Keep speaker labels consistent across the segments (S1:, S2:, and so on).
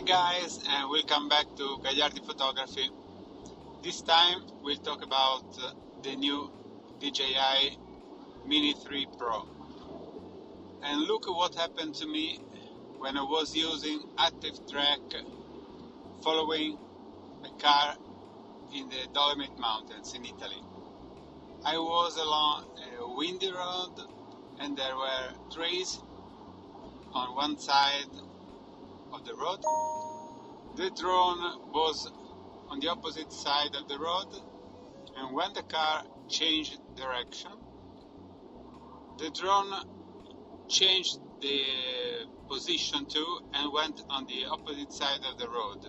S1: guys, and welcome back to Gagliardi Photography. This time we'll talk about the new DJI Mini 3 Pro. And look at what happened to me when I was using active track following a car in the Dolomite Mountains in Italy. I was along a windy road and there were trees on one side of the road. The drone was on the opposite side of the road, and when the car changed direction, the drone changed the position too and went on the opposite side of the road.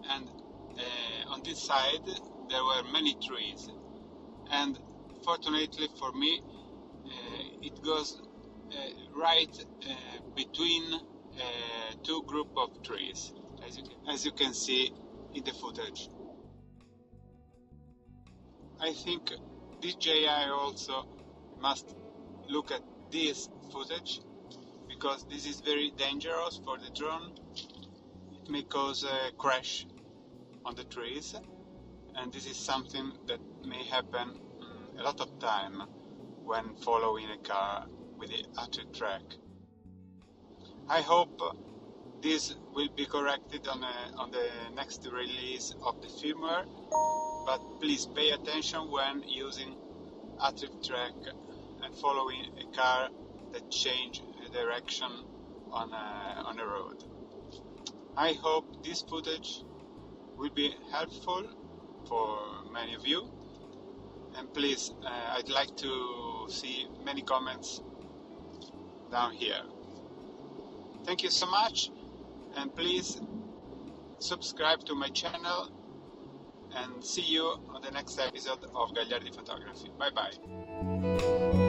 S1: And on this side there were many trees, and fortunately for me it goes right between two group of trees, as you can see in the footage. I think DJI also must look at this footage, because this is very dangerous for the drone. It may cause a crash on the trees, and this is something that may happen a lot of time when following a car with the active track. I hope this will be corrected on the next release of the firmware, but please pay attention when using active track and following a car that change direction on a road. I hope this footage will be helpful for many of you, and please I'd like to see many comments down here. Thank you so much, and please subscribe to my channel, and see you on the next episode of Gagliardi Photography. Bye bye.